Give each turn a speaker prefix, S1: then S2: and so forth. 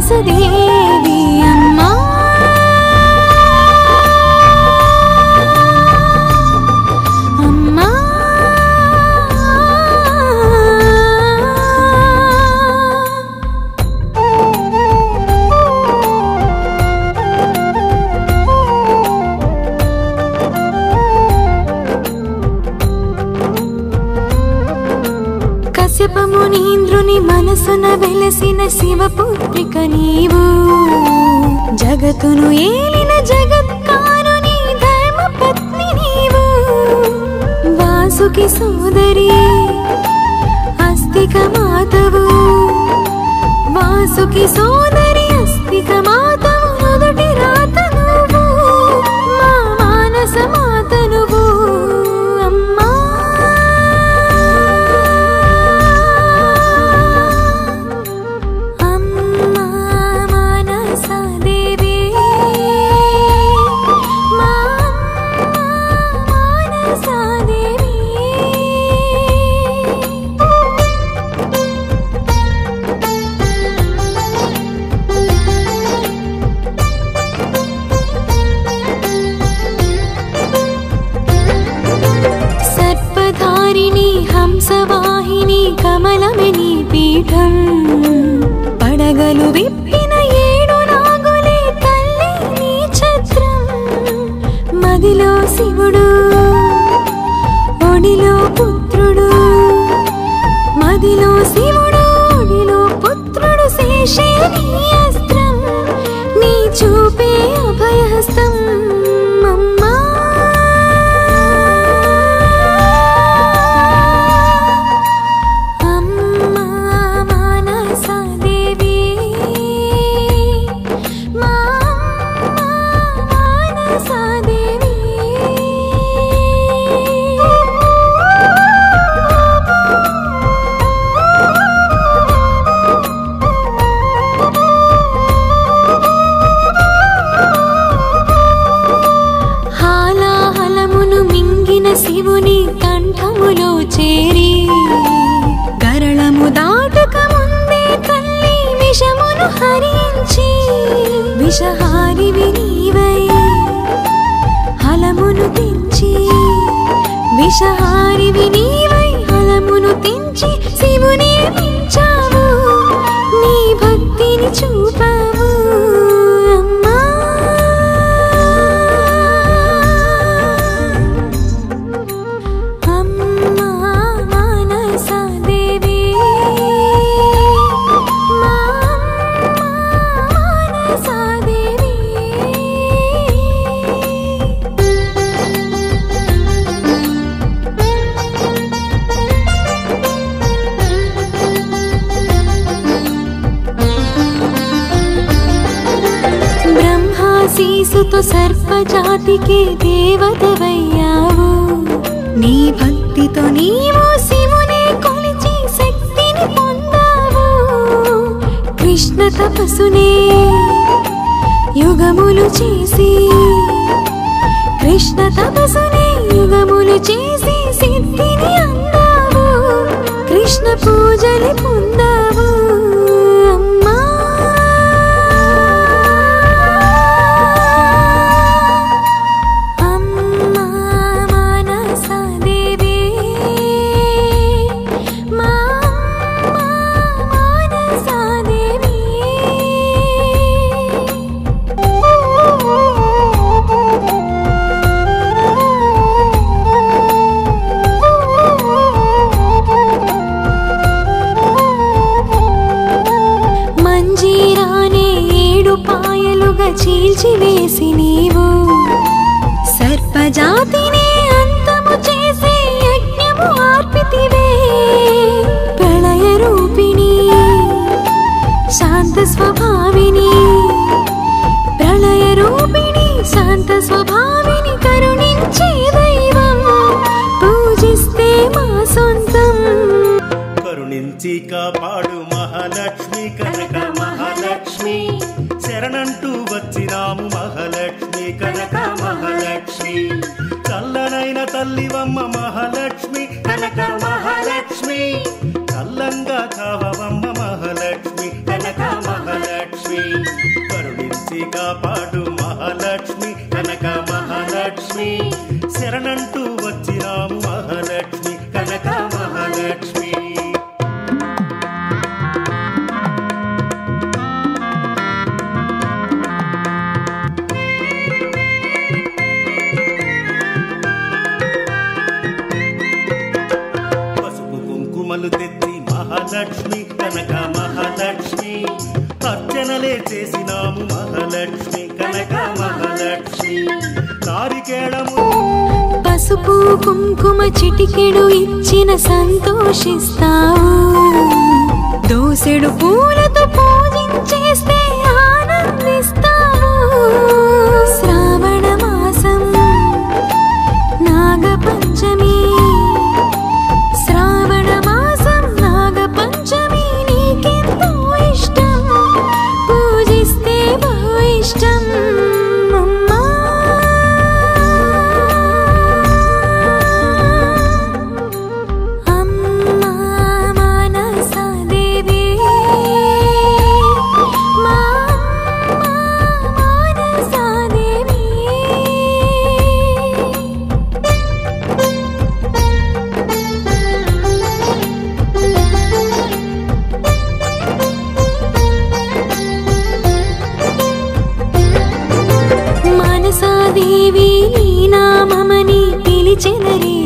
S1: మానసదేవి అమ్మా కశ్యపమునీంద్రుని మనసున వెలసిన శివపుత్రిక నీవు జగతును ఏలిన జగత్కారుని ధర్మపత్ని నీవు వాసుకి సోదరి అస్తిక మాతవు వాసుకి సోదరి అస్తిక మాతవు మొదటి రాత నువ్వు మా మానస మాత నువ్వు అమ్మా హంసవాహిని కమలమిని పీఠం పడగలు విప్పిన ఏడు నాగులే తల్లి నీ ఛత్రం మదిలో శివుడు ఒడిలో పుత్రుడు మదిలో శివుడు ఒడిలో పుత్రుడు శేషే నీ అస్త్రం నీ చూపే అభయహస్తం అమ్మా శివుని కంఠములో చేరి గరళము దాటుక ముందే తల్లి విషమును హరించి విషహారివి నీవై హలమును తెంచి విషహారివి నీవై హలమును తెంచి శివుని మించావు నీ భక్తిని చూపావు అమ్మా శీసుతో సర్పజాతికి దేవతవయ్యావు నీ భక్తితో నీవు శివుని కొలిచి శక్తిని పొందావు కృష్ణ తపస్సునే యుగములు చేసి కృష్ణ తపస్సునే యుగములు చేసి సిద్ధిని అందావు కృష్ణ పూజలు పొందావు అమ్మా చీల్చివేసి నీవు సర్పజాతిని అంతము చేసి యజ్ఞము ఆర్పితివే ప్రళయ రూపిణి శాంత స్వభావిని ప్రళయ రూపిణి శాంత స్వభావిని కరుణించే దైవం పూజిస్తే మా సొంతం
S2: కరుణించి కాపాడు మహాలక్ష్మి కనక మహాలక్ష్మి శరణంటూ వచ్చినాము మహాలక్ష్మి కనక మహాలక్ష్మి చల్లనైన తల్లివమ్మ మహాలక్ష్మి కనక మహాలక్ష్మి చల్లంగా కావవమ్మ మహాలక్ష్మి కనక మహాలక్ష్మి మహాలక్ష్మి శరణంటూ వచ్చినాము మహాలక్ష్మి కనక మహాలక్ష్మి పసుపు కుంకుమలు తెచ్చి మహాలక్ష్మి కనక మహాలక్ష్మి అర్చనలే చేసినాము మహాలక్ష్మి కనక మహాలక్ష్మి నారికేళము
S1: పసుపు కుంకుమ చిటికెడు ఇచ్చిన సంతోషిస్తావు దోసెడు పూలతో పూజించేస్తే ఆనందిస్తావు శ్రావణ మాసం నాగ పంచమి శ్రావణ మాసం నాగ పంచమి నీకెంతో ఇష్టం పూజిస్తే బహు ఇష్టం దేవి నీ నామమని పిలిచెనరే